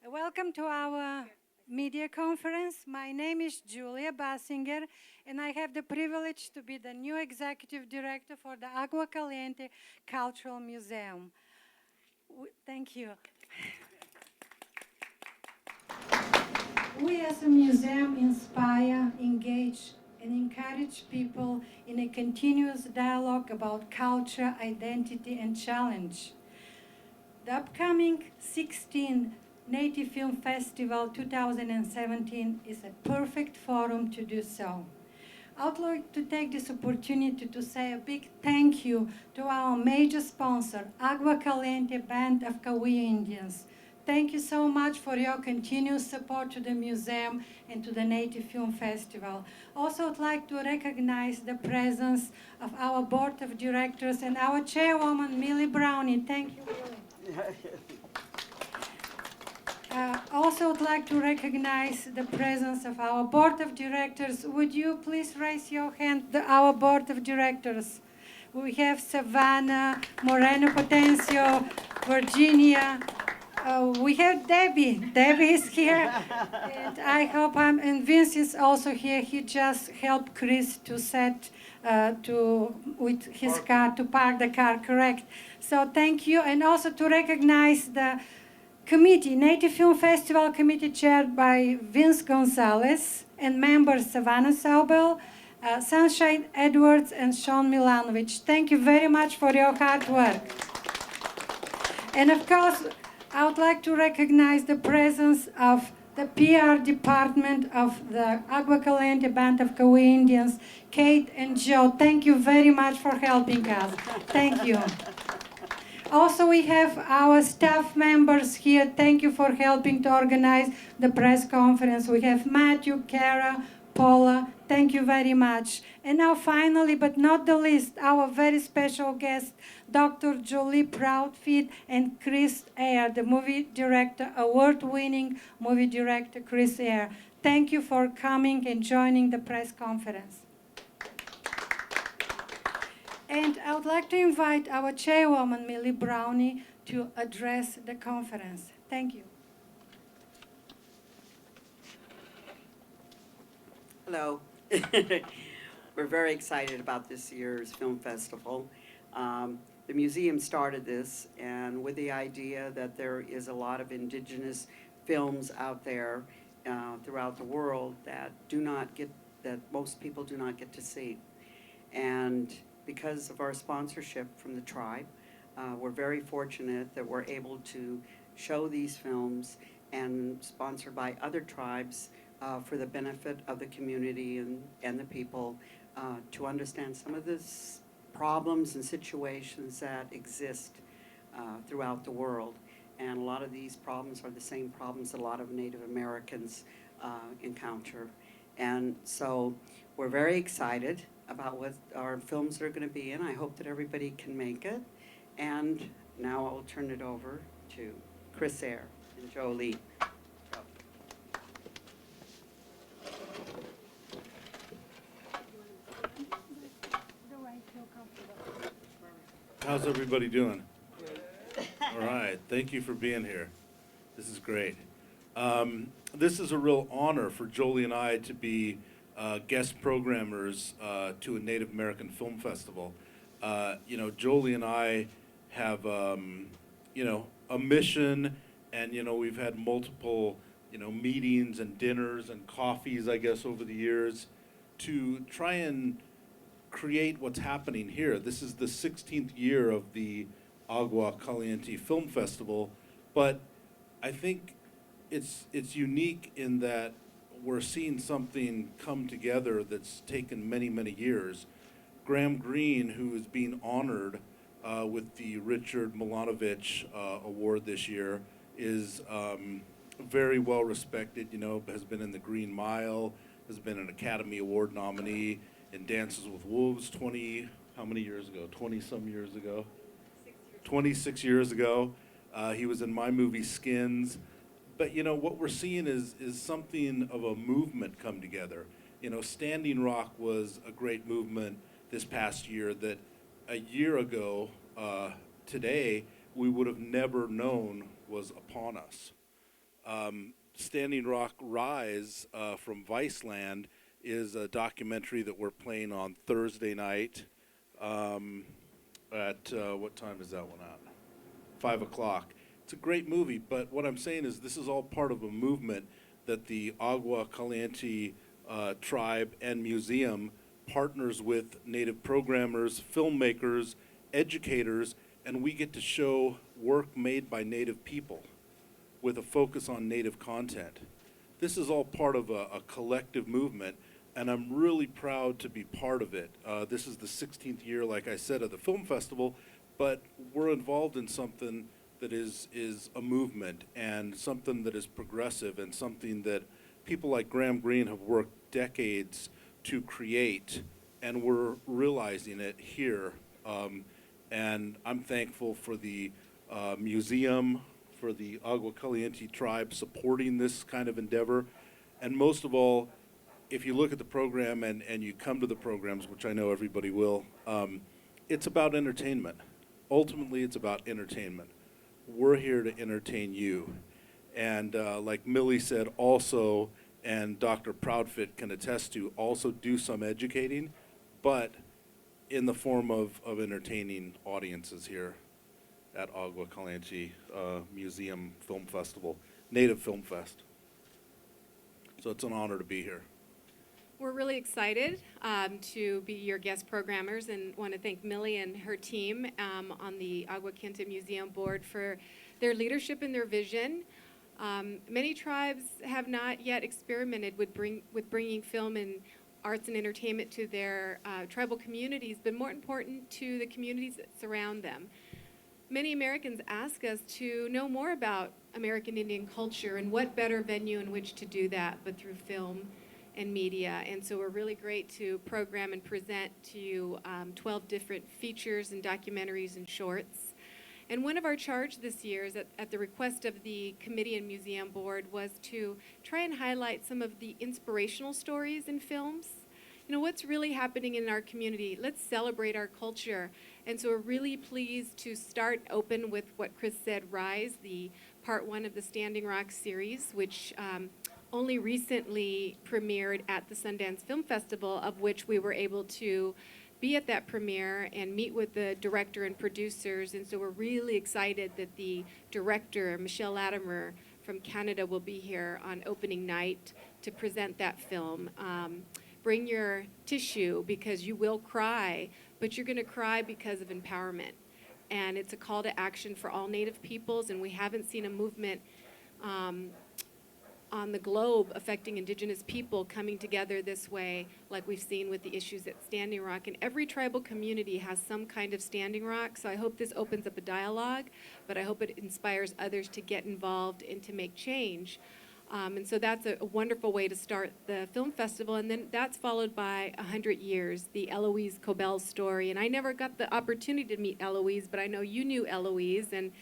Welcome to our media conference. My name is Julia Bassinger, and I have the privilege to be the new executive director for the Agua Caliente Cultural Museum. Thank you. We as a museum inspire, engage, and encourage people in a continuous dialogue about culture, identity, and challenge. The upcoming 16th Native Film Festival 2017 is a perfect forum to do so. I would like to take this opportunity to say a big thank you to our major sponsor, Agua Caliente Band of Kauai Indians. Thank you so much for your continuous support to the museum and to the Native Film Festival. Also, I'd like to recognize the presence of our board of directors and our chairwoman, Millie Brownie. Thank you, Millie. Also, would like to recognize the presence of our board of directors. Would you please raise your hand, our board of directors? We have Savannah, Moreno Potencio, Virginia. We have Debbie. Debbie is here. And I hope and Vince is also here. He just helped Chris to with his car, to park the car, correct. So thank you. And also to recognize the committee, Native Film Festival Committee chaired by Vince Gonzalez and members Savannah Saubel, Sunshine Edwards, and Sean Milanovic. Thank you very much for your hard work. And of course, I would like to recognize the presence of the PR department of the Agua Caliente Band of Kauai Indians, Kate and Joe. Thank you very much for helping us. Thank you. Also, we have our staff members here. Thank you for helping to organize the press conference. We have Matthew, Kara, Paula. Thank you very much. And now finally, but not the least, our very special guest, Dr. Julie Proudfeet and Chris Eyre, the movie director, award-winning movie director, Chris Eyre. Thank you for coming and joining the press conference. And I would like to invite our chairwoman, Millie Brownie, to address the conference. Thank you. Hello. We're very excited about this year's film festival. The museum started this, and with the idea that there is a lot of indigenous films out there throughout the world that most people do not get to see. And because of our sponsorship from the tribe, we're very fortunate that we're able to show these films and sponsored by other tribes for the benefit of the community and the people to understand some of the problems and situations that exist throughout the world. And a lot of these problems are the same problems that a lot of Native Americans encounter. And so we're very excited about what our films are going to be in. I hope that everybody can make it. And now I'll turn it over to Chris Eyre and Jolie. How's everybody doing? All right, thank you for being here. This is great. This is a real honor for Jolie and I to be guest programmers to a Native American film festival. Jolie and I have, a mission, and, we've had multiple, meetings and dinners and coffees, I guess, over the years to try and create what's happening here. This is the 16th year of the Agua Caliente Film Festival, but I think it's unique in that we're seeing something come together that's taken many, many years. Graham Greene, who is being honored with the Richard Milanovic Award this year, is very well respected, has been in the Green Mile, has been an Academy Award nominee in Dances with Wolves 20-some years ago? 26 years ago. He was in my movie Skins. But what we're seeing is something of a movement come together. Standing Rock was a great movement this past year that a year ago today we would have never known was upon us. Standing Rock Rise from Viceland is a documentary that we're playing on Thursday night at, what time is that one at? 5 o'clock. It's a great movie, but what I'm saying is this is all part of a movement that the Agua Caliente tribe and museum partners with Native programmers, filmmakers, educators, and we get to show work made by Native people with a focus on Native content. This is all part of a collective movement, and I'm really proud to be part of it. This is the 16th year, like I said, of the film festival, but we're involved in something that is a movement and something that is progressive and something that people like Graham Greene have worked decades to create, and we're realizing it here. And I'm thankful for the museum, for the Agua Caliente tribe supporting this kind of endeavor. And most of all, if you look at the program and you come to the programs, which I know everybody will, it's about entertainment. Ultimately, it's about entertainment. We're here to entertain you. And like Millie said also, and Dr. Proudfit can attest to, also do some educating, but in the form of entertaining audiences here at Agua Caliente Museum Film Festival, Native Film Fest. So it's an honor to be here. We're really excited to be your guest programmers and want to thank Millie and her team on the Agua Caliente Museum Board for their leadership and their vision. Many tribes have not yet experimented with bringing film and arts and entertainment to their tribal communities, but more important, to the communities that surround them. Many Americans ask us to know more about American Indian culture, and what better venue in which to do that but through film and media. And so we're really great to program and present to you 12 different features and documentaries and shorts. And one of our charge this year is at the request of the committee and museum board was to try and highlight some of the inspirational stories in films. You know, what's really happening in our community? Let's celebrate our culture. And so we're really pleased to start open with what Chris said, Rise, the part 1 of the Standing Rock series, which only recently premiered at the Sundance Film Festival, of which we were able to be at that premiere and meet with the director and producers. And so we're really excited that the director, Michelle Latimer from Canada, will be here on opening night to present that film. Bring your tissue, because you will cry, but you're going to cry because of empowerment. And it's a call to action for all Native peoples, and we haven't seen a movement on the globe affecting Indigenous people coming together this way like we've seen with the issues at Standing Rock. And every tribal community has some kind of Standing Rock, so I hope this opens up a dialogue, but I hope it inspires others to get involved and to make change. And so that's a wonderful way to start the film festival. And then that's followed by 100 Years, the Eloise Cobell story. And I never got the opportunity to meet Eloise, but I know you knew Eloise. And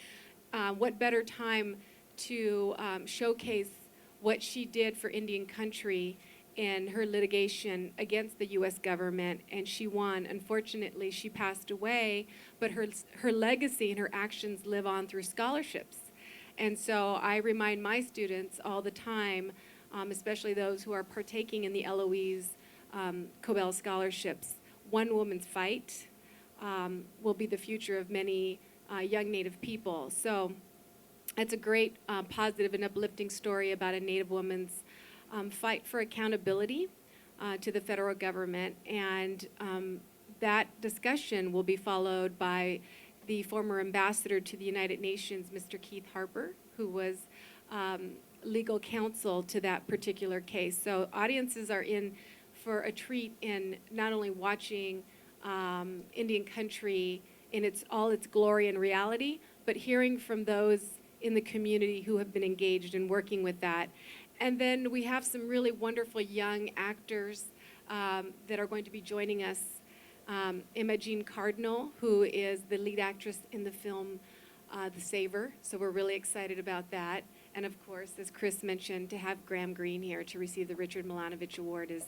what better time to showcase what she did for Indian country in her litigation against the U.S. government, and she won. Unfortunately, she passed away, but her legacy and her actions live on through scholarships. And so I remind my students all the time, especially those who are partaking in the Eloise Cobell scholarships, one woman's fight will be the future of many young Native people. So it's a great positive and uplifting story about a Native woman's fight for accountability to the federal government. And that discussion will be followed by the former ambassador to the United Nations, Mr. Keith Harper, who was legal counsel to that particular case. So audiences are in for a treat in not only watching Indian country in all its glory and reality, but hearing from those in the community who have been engaged in working with that. And then we have some really wonderful young actors that are going to be joining us. Imogene Cardinal, who is the lead actress in the film The Saver, so we're really excited about that. And of course, as Chris mentioned, to have Graham Greene here to receive the Richard Milanovich Award is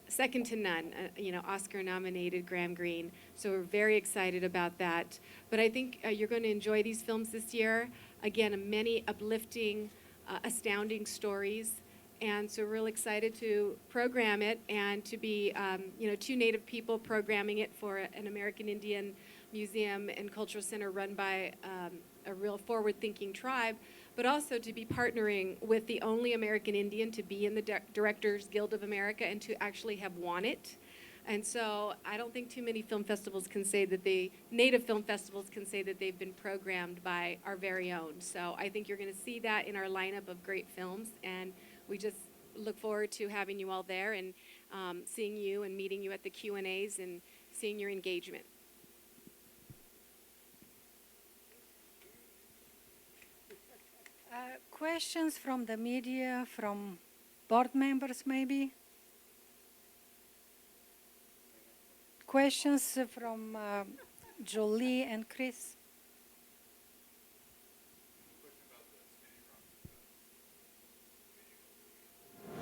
second to none, Oscar-nominated Graham Greene. So we're very excited about that. But I think you're going to enjoy these films this year. Again, many uplifting astounding stories. And so we're real excited to program it and to be, two Native people programming it for an American Indian museum and cultural center run by a real forward-thinking tribe, but also to be partnering with the only American Indian to be in the Directors Guild of America and to actually have won it. And so I don't think too many film festivals can say that Native film festivals can say that they've been programmed by our very own. So I think you're going to see that in our lineup of great films, and we just look forward to having you all there and seeing you and meeting you at the Q&As and seeing your engagement. Questions from the media, from board members maybe? Questions from Jolie and Chris?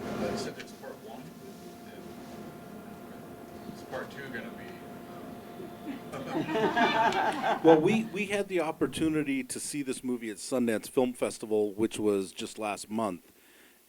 You said it's part one, and is part two going to be? Well, we had the opportunity to see this movie at Sundance Film Festival, which was just last month.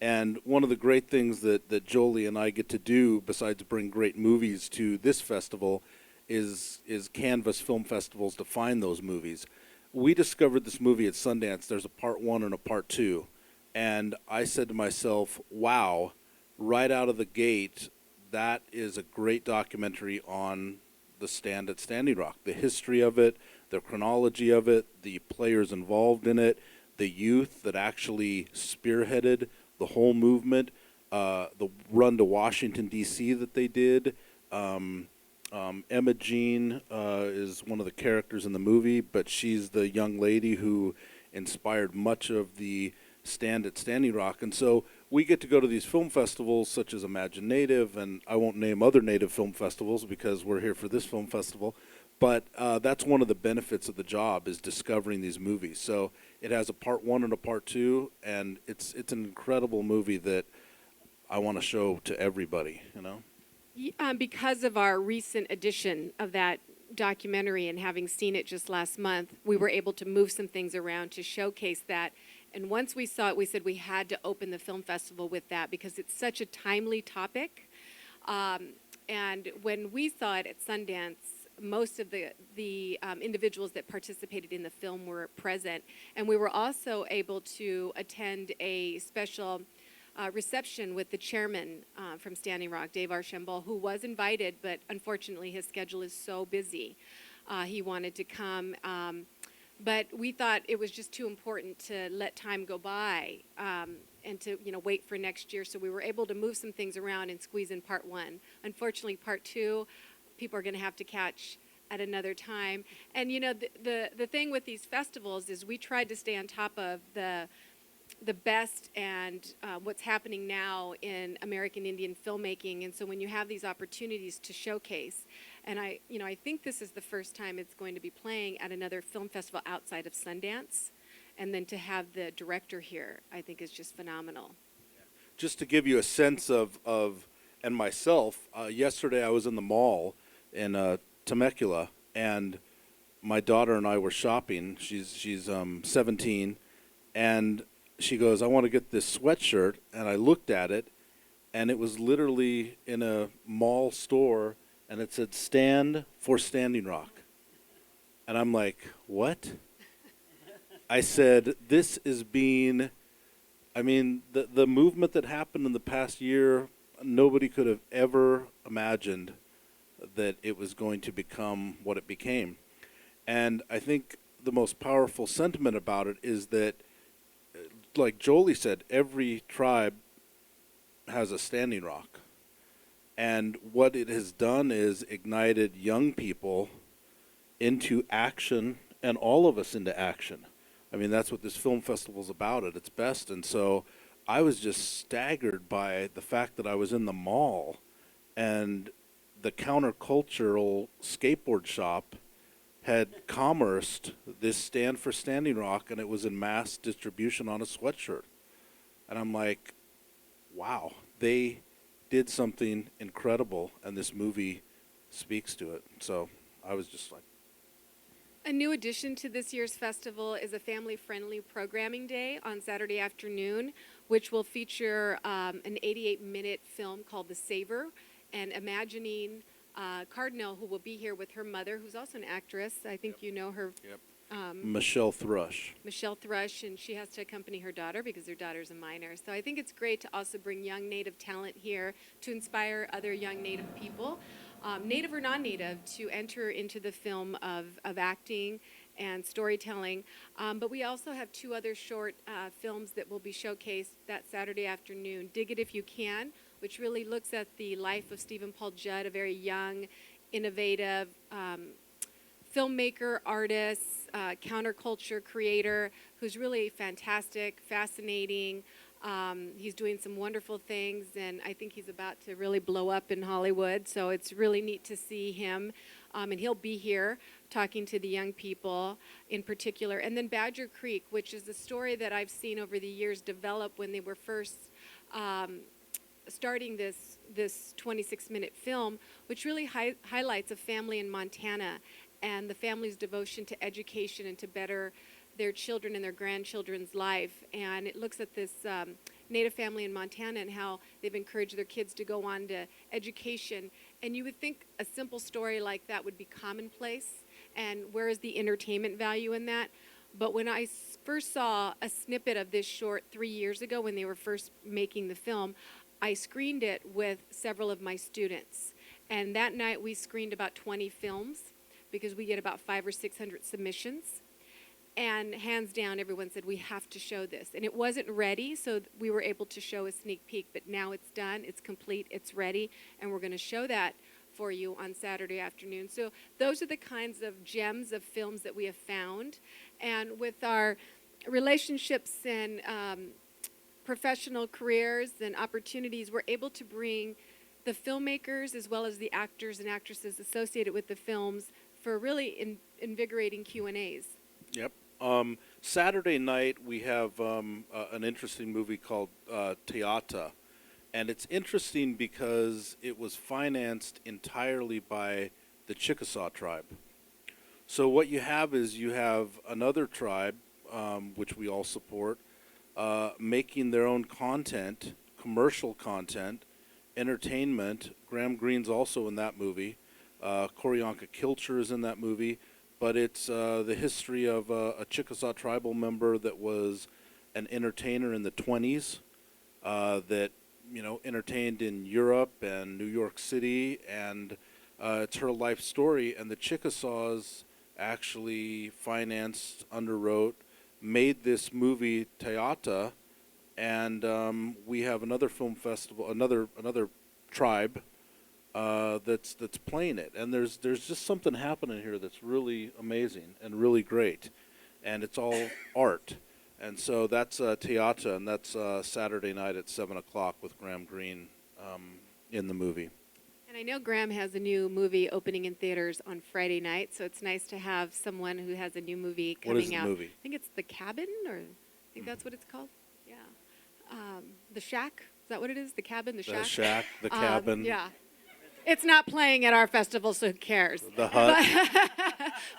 And one of the great things that Jolie and I get to do, besides bring great movies to this festival, is canvas film festivals to find those movies. We discovered this movie at Sundance. There's a part one and a part two. And I said to myself, wow, right out of the gate, that is a great documentary on the stand at Standing Rock. The history of it, the chronology of it, the players involved in it, the youth that actually spearheaded the whole movement, the run to Washington, D.C. that they did. Emma Jean is one of the characters in the movie, but she's the young lady who inspired much of the stand at Standing Rock. And so we get to go to these film festivals such as Imagine Native, and I won't name other Native film festivals because we're here for this film festival, but that's one of the benefits of the job, is discovering these movies. So it has a part one and a part two, and it's an incredible movie that I want to show to everybody, you know? Because of our recent edition of that documentary and having seen it just last month, we were able to move some things around to showcase that. And once we saw it, we said we had to open the film festival with that because it's such a timely topic. And when we saw it at Sundance, most of the individuals that participated in the film were present. And we were also able to attend a special reception with the chairman from Standing Rock, Dave Archambault, who was invited, but unfortunately his schedule is so busy. He wanted to come, but we thought it was just too important to let time go by and to wait for next year. So we were able to move some things around and squeeze in part one. Unfortunately, part two, people are going to have to catch at another time. And the thing with these festivals is we tried to stay on top of the best and what's happening now in American Indian filmmaking. And so when you have these opportunities to showcase, and I think this is the first time it's going to be playing at another film festival outside of Sundance, and then to have the director here, I think is just phenomenal. Just to give you a sense of and myself, yesterday I was in the mall in Temecula, and my daughter and I were shopping. She's 17, and she goes, I want to get this sweatshirt, and I looked at it, and it was literally in a mall store, and it said, Stand for Standing Rock. And I'm like, what? I said, this is the movement that happened in the past year, nobody could have ever imagined that it was going to become what it became. And I think the most powerful sentiment about it is that, like Jolie said, every tribe has a Standing Rock. And what it has done is ignited young people into action, and all of us into action. I mean, that's what this film festival is about at its best. And so I was just staggered by the fact that I was in the mall and the countercultural skateboard shop had commerced this Stand for Standing Rock, and it was in mass distribution on a sweatshirt. And I'm like, wow, they did something incredible, and this movie speaks to it. So I was just like, A new addition to this year's festival is a family-friendly programming day on Saturday afternoon, which will feature an 88-minute film called The Savor, and imagining Cardinal, who will be here with her mother, who's also an actress. I think you know her. Yep. Um, Michelle Thrush. Michelle Thrush, and she has to accompany her daughter because her daughter's a minor. So I think it's great to also bring young Native talent here to inspire other young Native people, Native or non-Native, to enter into the film of acting and storytelling. But we also have two other short films that will be showcased that Saturday afternoon. Dig It If You Can, which really looks at the life of Stephen Paul Judd, a very young, innovative filmmaker, artist, counterculture creator, who's really fantastic, fascinating. He's doing some wonderful things, and I think he's about to really blow up in Hollywood. So it's really neat to see him, and he'll be here talking to the young people in particular. And then Badger Creek, which is a story that I've seen over the years develop when they were first starting this 26-minute film, which really highlights a family in Montana and the family's devotion to education and to better their children and their grandchildren's life. And it looks at this Native family in Montana and how they've encouraged their kids to go on to education. And you would think a simple story like that would be commonplace, and where is the entertainment value in that? But when I first saw a snippet of this short 3 years ago when they were first making the film, I screened it with several of my students. And that night we screened about 20 films, because we get about 500 or 600 submissions. And hands down, everyone said, we have to show this. And it wasn't ready, so we were able to show a sneak peek. But now it's done, it's complete, it's ready, and we're going to show that for you on Saturday afternoon. So those are the kinds of gems of films that we have found. And with our relationships and professional careers and opportunities, we're able to bring the filmmakers as well as the actors and actresses associated with the films for really invigorating Q&As. Yep. Saturday night we have an interesting movie called Teata, and it's interesting because it was financed entirely by the Chickasaw tribe. So what you have is you have another tribe, which we all support, making their own content, commercial content, entertainment. Graham Greene's also in that movie. Koryanka Kilcher is in that movie, but it's the history of a Chickasaw tribal member that was an entertainer in the 20s, that entertained in Europe and New York City, and it's her life story. And the Chickasaws actually financed, underwrote, made this movie Teata, and we have another film festival, another tribe that's playing it, and there's just something happening here that's really amazing and really great, and it's all art, and so that's Teata, and that's Saturday night at 7 o'clock with Graham Greene in the movie. And I know Graham has a new movie opening in theaters on Friday night, so it's nice to have someone who has a new movie coming out. What is the movie? I think it's The Cabin, or I think that's what it's called. Yeah. The Shack, is that what it is? The Cabin, The Shack? The Shack, The Cabin. Yeah. It's not playing at our festival, so who cares? The Hut.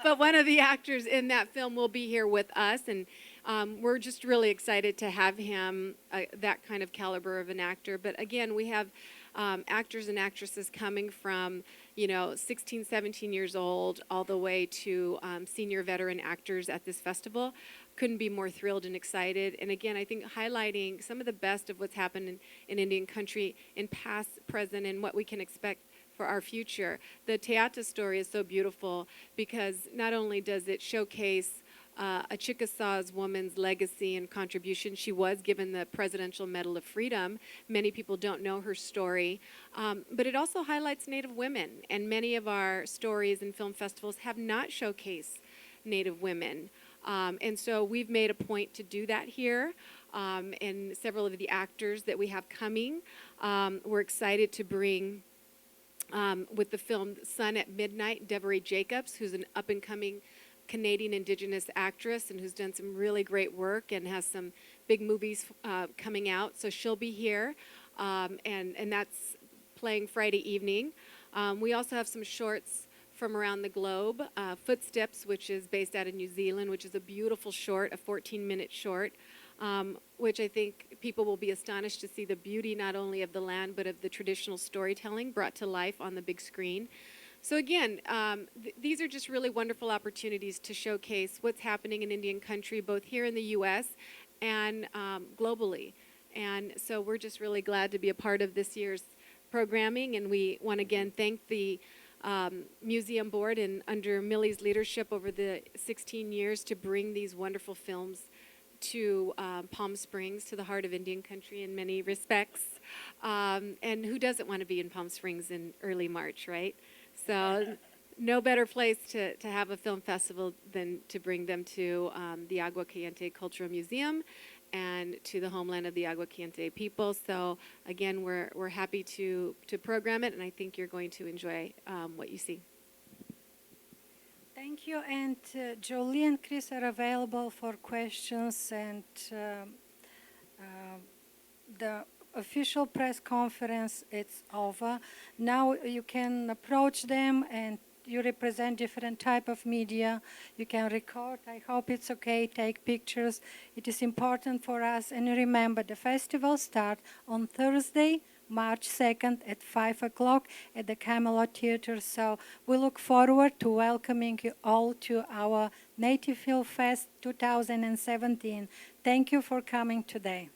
But one of the actors in that film will be here with us, and we're just really excited to have him, that kind of caliber of an actor. But again, we have actors and actresses coming from 16, 17 years old all the way to senior veteran actors at this festival. Couldn't be more thrilled and excited. And again, I think highlighting some of the best of what's happened in Indian country in past, present, and what we can expect for our future. The Teata story is so beautiful because not only does it showcase a Chickasaw woman's legacy and contribution. She was given the Presidential Medal of Freedom. Many people don't know her story. But it also highlights Native women. And many of our stories and film festivals have not showcased Native women. And so we've made a point to do that here. And several of the actors that we have coming, we're excited to bring with the film Sun at Midnight, Deborah Jacobs, who's an up-and-coming Canadian Indigenous actress and who's done some really great work and has some big movies coming out. So she'll be here, and that's playing Friday evening. We also have some shorts from around the globe. Footsteps, which is based out of New Zealand, which is a beautiful short, a 14-minute short, which I think people will be astonished to see the beauty not only of the land, but of the traditional storytelling brought to life on the big screen. So again, these are just really wonderful opportunities to showcase what's happening in Indian country, both here in the U.S. and globally. And so we're just really glad to be a part of this year's programming, and we want to again thank the museum board and under Millie's leadership over the 16 years to bring these wonderful films to Palm Springs, to the heart of Indian country in many respects. And who doesn't want to be in Palm Springs in early March, right? So no better place to have a film festival than to bring them to the Agua Caliente Cultural Museum and to the homeland of the Agua Caliente people. So again, we're happy to program it, and I think you're going to enjoy what you see. Thank you, and Jolie and Chris are available for questions, and the official press conference, it's over. Now you can approach them, and you represent different type of media. You can record, I hope it's okay, take pictures. It is important for us. And remember, the festival starts on Thursday, March 2nd at 5 o'clock at the Camelot Theater. So we look forward to welcoming you all to our Native FilmFest 2017. Thank you for coming today.